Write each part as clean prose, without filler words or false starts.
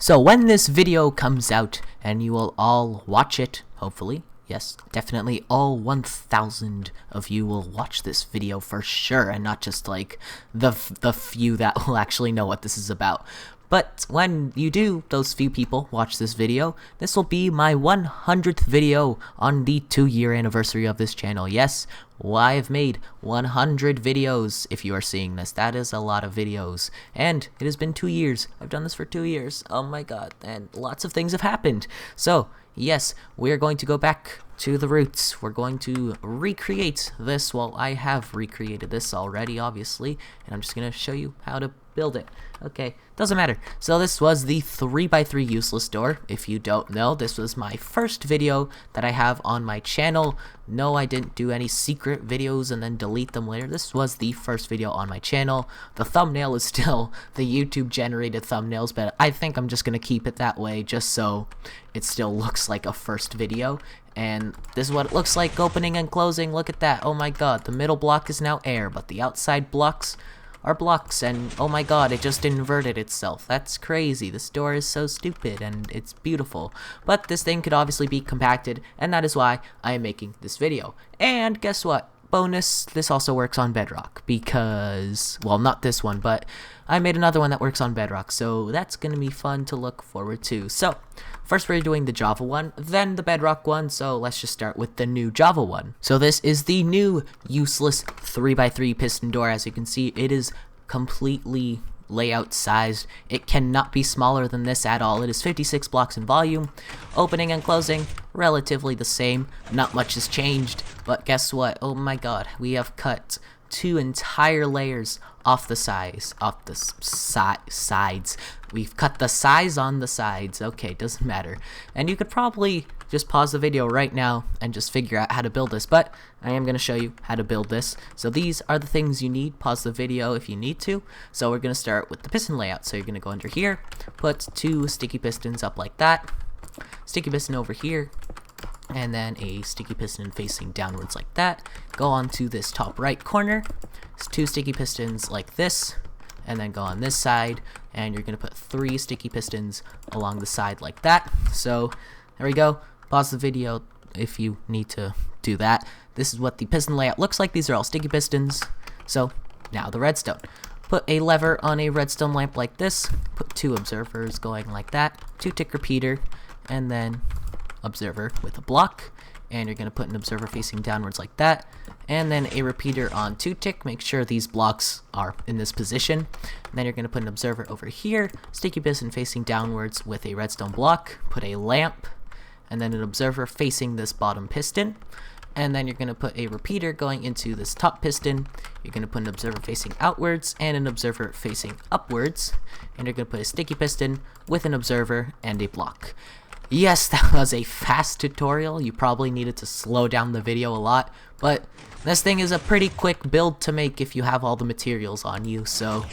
So when this video comes out, and you will all watch it, hopefully, yes, definitely all 1,000 of you will watch this video for sure, and not just like the few that will actually know what this is about. But when you do, those few people watch this video, this will be my 100th video on the 2-year anniversary of this channel. Yes, I've made 100 videos. If you are seeing this, that is a lot of videos. And it has been 2 years. I've done this for 2 years. Oh my god. And lots of things have happened. So, yes, we're going to go back to the roots. We're going to recreate this. Well, I have recreated this already, obviously. And I'm just going to show you how to build it. Okay, doesn't matter. So this was the 3x3 useless door. If you don't know, this was my first video that I have on my channel. No, I didn't do any secret videos and then delete them later. This was the first video on my channel. The thumbnail is still the YouTube generated thumbnails, but I think I'm just gonna keep it that way just so it still looks like a first video. And this is what it looks like opening and closing. Look at that. Oh my god, the middle block is now air, but the outside blocks are blocks, and oh my god, it just inverted itself. That's crazy. This door is so stupid, and it's beautiful. But this thing could obviously be compacted, and that is why I am making this video. And guess what? Bonus, this also works on Bedrock, because, well, not this one, but I made another one that works on Bedrock, so that's gonna be fun to look forward to. So, first we're doing the Java one, then the Bedrock one, so let's just start with the new Java one. So this is the new useless 3x3 piston door. As you can see, it is completely layout sized. It cannot be smaller than this at all. It is 56 blocks in volume. Opening and closing, relatively the same. Not much has changed, but guess what? Oh my god, we have cut 2 entire layers off the sides. We've cut the size on the sides. Okay, doesn't matter. And you could probably just pause the video right now and just figure out how to build this, but I am going to show you how to build this. So these are the things you need. Pause the video if you need to. So we're going to start with the piston layout. So you're going to go under here, put 2 sticky pistons up like that, sticky piston over here, and then a sticky piston facing downwards like that. Go on to this top right corner, 2 sticky pistons like this, and then go on this side, and you're going to put 3 sticky pistons along the side like that. So there we go. Pause the video if you need to do that. This is what the piston layout looks like. These are all sticky pistons. So now the redstone. Put a lever on a redstone lamp like this, put 2 observers going like that, 2 tick repeater, and then observer with a block, and you're going to put an observer facing downwards like that, and then a repeater on 2 tick. Make sure these blocks are in this position. And then you're going to put an observer over here, sticky piston facing downwards with a redstone block, put a lamp, and then an observer facing this bottom piston. And then you're going to put a repeater going into this top piston. You're going to put an observer facing outwards and an observer facing upwards, and you're going to put a sticky piston with an observer and a block. Yes, that was a fast tutorial. You probably needed to slow down the video a lot, but this thing is a pretty quick build to make if you have all the materials on you. So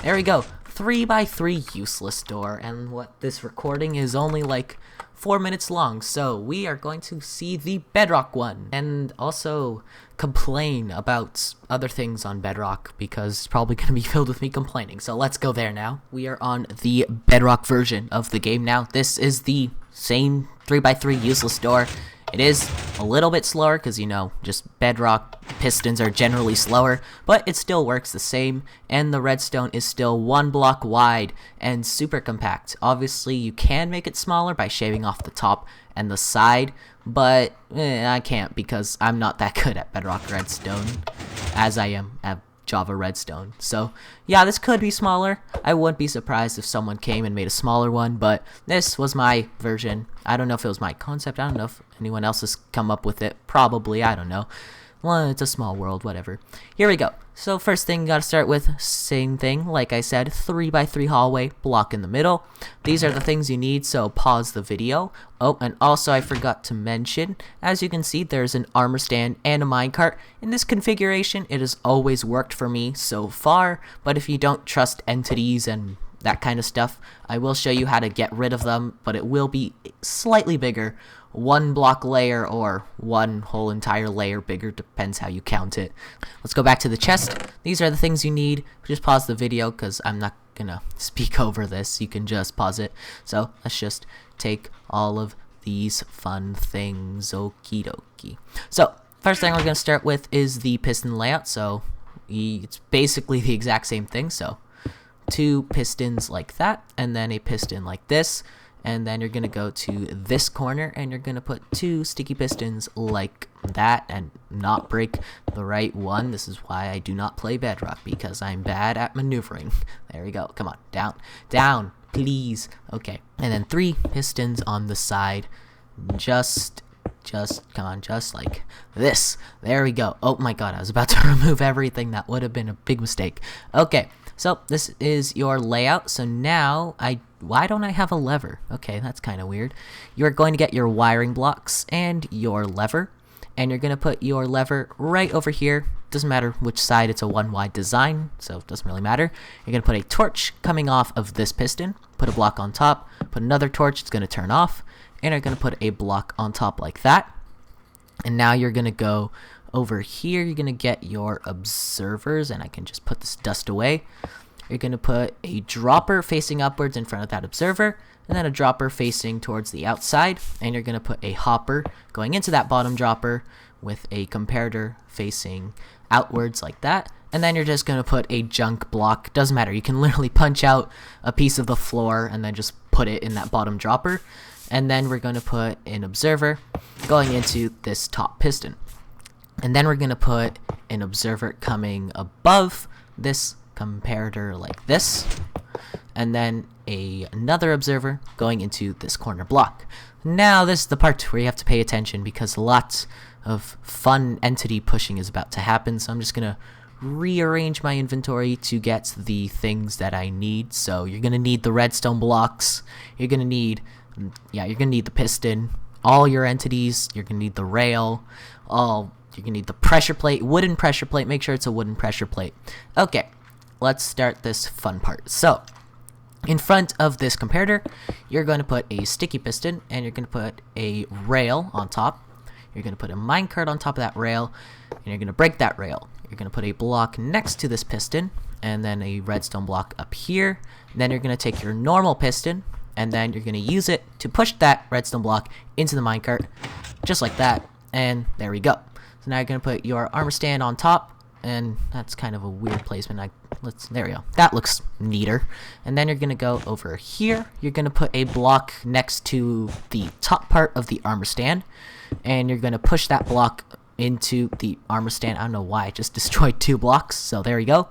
there we go, 3x3 useless door, and what this recording is only like 4 minutes long, so we are going to see the Bedrock one, and also complain about other things on Bedrock, because it's probably going to be filled with me complaining. So let's go there now. We are on the Bedrock version of the game now. This is the same 3x3 useless door. It is a little bit slower because, you know, just Bedrock pistons are generally slower, but it still works the same, and the redstone is still 1 block wide and super compact. Obviously, you can make it smaller by shaving off the top and the side, but I can't because I'm not that good at Bedrock redstone as I am at Java redstone. So yeah, this could be smaller. I wouldn't be surprised if someone came and made a smaller one, but this was my version. I don't know if it was my concept. I don't know if anyone else has come up with it. Probably, I don't know. Well, it's a small world, whatever. Here we go. So first thing, gotta start with, same thing, like I said, 3x3 hallway, block in the middle. These are the things you need, so pause the video. Oh, and also I forgot to mention, as you can see, there's an armor stand and a minecart. In this configuration, it has always worked for me so far, but if you don't trust entities and that kind of stuff, I will show you how to get rid of them, but it will be slightly bigger. 1 block layer or 1 whole entire layer bigger, depends how you count it. Let's go back to the chest. These are the things you need. Just pause the video because I'm not gonna speak over this. You can just pause it. So let's just take all of these fun things. Okie dokie. So first thing we're gonna start with is the piston layout. So it's basically the exact same thing. So 2 pistons like that, and then a piston like this. And then you're going to go to this corner and you're going to put 2 sticky pistons like that and not break the right one. This is why I do not play Bedrock, because I'm bad at maneuvering. There we go. Come on. Down. Down. Please. Okay. And then 3 pistons on the side. Just come on, just like this. There we go. Oh my god, I was about to remove everything. That would have been a big mistake. Okay. So this is your layout. So now why don't I have a lever? Okay, that's kind of weird. You're going to get your wiring blocks and your lever, and you're going to put your lever right over here. Doesn't matter which side, it's a one wide design, so it doesn't really matter. You're going to put a torch coming off of this piston, put a block on top, put another torch, it's going to turn off, and you're going to put a block on top like that. And now you're going to go over here, you're going to get your observers, and I can just put this dust away. You're going to put a dropper facing upwards in front of that observer, and then a dropper facing towards the outside, and you're going to put a hopper going into that bottom dropper with a comparator facing outwards like that. And then you're just going to put a junk block. Doesn't matter, you can literally punch out a piece of the floor and then just put it in that bottom dropper. And then we're going to put an observer going into this top piston. And then we're going to put an observer coming above this comparator like this. And then another observer going into this corner block. Now this is the part where you have to pay attention, because lots of fun entity pushing is about to happen. So I'm just going to rearrange my inventory to get the things that I need. So you're going to need the redstone blocks. You're going to need, you're going to need the piston. All your entities. You're going to need the rail. You're going to need the pressure plate, wooden pressure plate. Make sure it's a wooden pressure plate. Okay, let's start this fun part. So, in front of this comparator, you're going to put a sticky piston, and you're going to put a rail on top. You're going to put a minecart on top of that rail, and you're going to break that rail. You're going to put a block next to this piston, and then a redstone block up here. And then you're going to take your normal piston, and then you're going to use it to push that redstone block into the minecart, just like that. And there we go. So now you're going to put your armor stand on top, and that's kind of a weird placement. There we go. That looks neater. And then you're going to go over here. You're going to put a block next to the top part of the armor stand, and you're going to push that block into the armor stand. I don't know why I just destroyed 2 blocks. So there you go.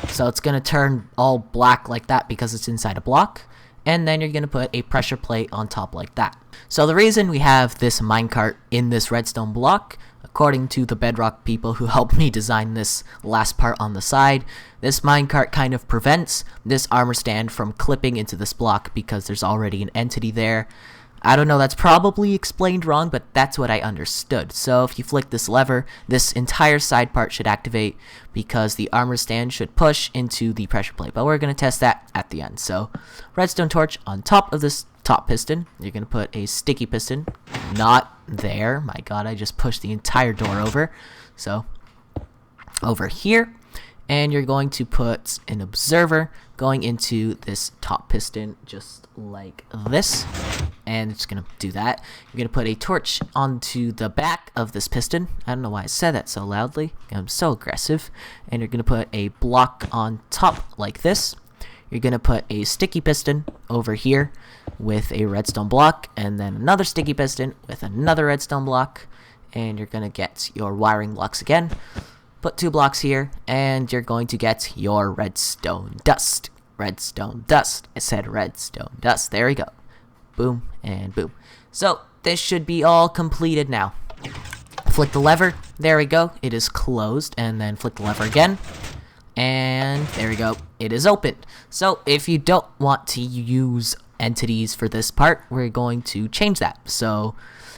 So it's going to turn all black like that because it's inside a block. And then you're going to put a pressure plate on top like that. So the reason we have this minecart in this redstone block, according to the Bedrock people who helped me design this last part on the side, this minecart kind of prevents this armor stand from clipping into this block because there's already an entity there. I don't know, that's probably explained wrong, but that's what I understood. So if you flick this lever, this entire side part should activate because the armor stand should push into the pressure plate. But we're going to test that at the end. So redstone torch on top of this top piston. You're going to put a sticky piston. Not there. My god, I just pushed the entire door over. So over here. And you're going to put an observer going into this top piston just like this. And it's going to do that. You're going to put a torch onto the back of this piston. I don't know why I said that so loudly. I'm so aggressive. And you're going to put a block on top like this. You're going to put a sticky piston over here with a redstone block. And then another sticky piston with another redstone block. And you're going to get your wiring blocks again. Put 2 blocks here, and you're going to get your redstone dust. Redstone dust. I said redstone dust. There we go. Boom and boom. So this should be all completed now. Flick the lever. There we go. It is closed. And then flick the lever again. And there we go. It is open. So if you don't want to use entities for this part, we're going to change that. So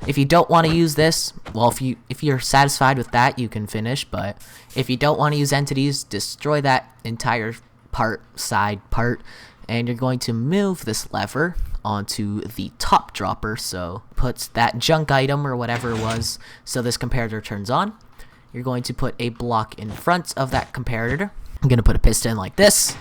if you don't want to use this, well, if you're satisfied with that, you can finish. But if you don't want to use entities, destroy that entire side part, and you're going to move this lever onto the top dropper. So puts that junk item or whatever it was, so this comparator turns on. You're going to put a block in front of that comparator. I'm going to put a piston like this,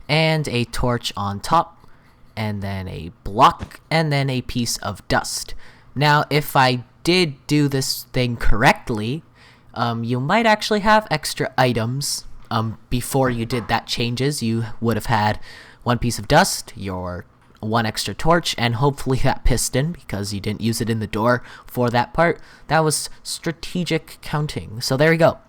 and a torch on top, and then a block, and then a piece of dust. Now, if I did do this thing correctly, you might actually have extra items. Before you did that changes, you would have had one piece of dust, your one extra torch, and hopefully that piston, because you didn't use it in the door for that part. That was strategic counting. So there you go.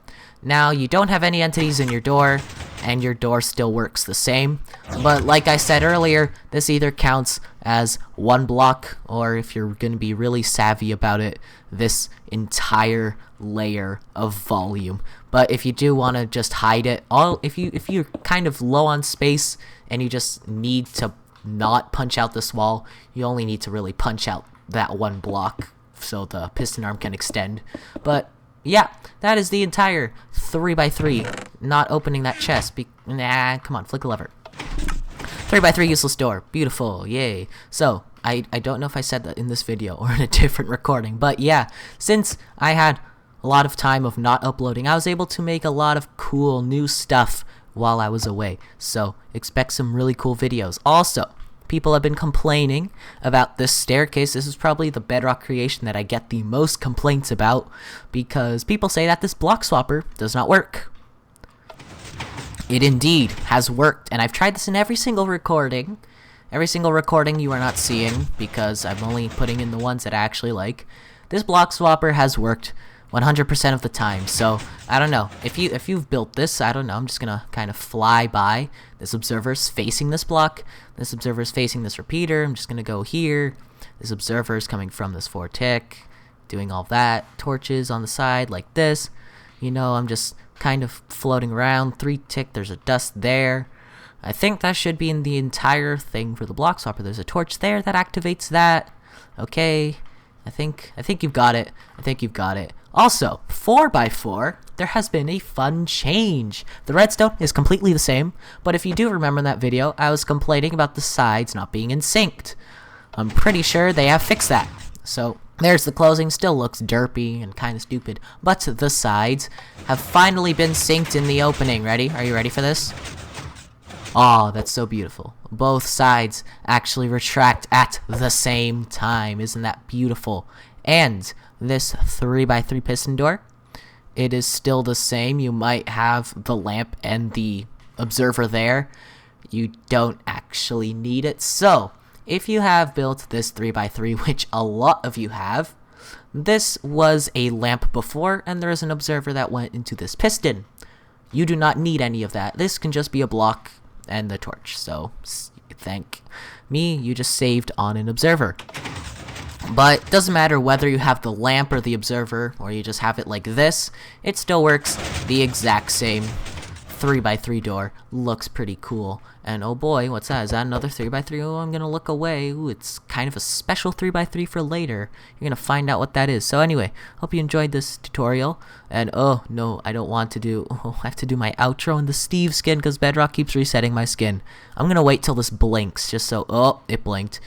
Now you don't have any entities in your door, and your door still works the same. But like I said earlier, this either counts as one block, or if you're going to be really savvy about it, this entire layer of volume. But if you do want to just hide it, if you're kind of low on space and you just need to not punch out this wall, you only need to really punch out that one block so the piston arm can extend. But yeah, that is the entire 3x3. Not opening that chest. Nah, come on, flick a lever. 3x3 useless door. Beautiful, yay. So, I don't know if I said that in this video or in a different recording, but yeah, since I had a lot of time of not uploading, I was able to make a lot of cool new stuff while I was away. So, expect some really cool videos. Also, people have been complaining about this staircase. This is probably the Bedrock creation that I get the most complaints about, because people say that this block swapper does not work. It indeed has worked, and I've tried this in every single recording. Every single recording you are not seeing, because I'm only putting in the ones that I actually like. This block swapper has worked 100% of the time. So I don't know if you've built this. I don't know. I'm just gonna kind of fly by. This observer's facing this block. This observer's facing this repeater. I'm just gonna go here. This observer's coming from this 4 tick, doing all that. Torches on the side like this. You know, I'm just kind of floating around. 3 tick. There's a dust there. I think that should be in the entire thing for the block swapper. There's a torch there that activates that. Okay. I think you've got it. I think you've got it. Also, 4x4, there has been a fun change. The redstone is completely the same, but if you do remember in that video, I was complaining about the sides not being in sync. I'm pretty sure they have fixed that. So, there's the closing. Still looks derpy and kind of stupid, but the sides have finally been synced in the opening. Ready? Are you ready for this? Oh, that's so beautiful. Both sides actually retract at the same time. Isn't that beautiful? And this 3x3 piston door, it is still the same. You might have the lamp and the observer there. You don't actually need it. So, if you have built this 3x3, which a lot of you have, this was a lamp before, and there is an observer that went into this piston. You do not need any of that. This can just be a block and the torch. So, thank me, you just saved on an observer. But it doesn't matter whether you have the lamp or the observer, or you just have it like this, it still works the exact same. 3x3 door looks pretty cool. And oh boy, what's that? Is that another 3x3? Oh, I'm gonna look away. Ooh, it's kind of a special 3x3 for later. You're gonna find out what that is. So anyway, hope you enjoyed this tutorial. And oh no, I don't want to do, I have to do my outro in the Steve skin because Bedrock keeps resetting my skin. I'm gonna wait till this blinks just so, oh, it blinked.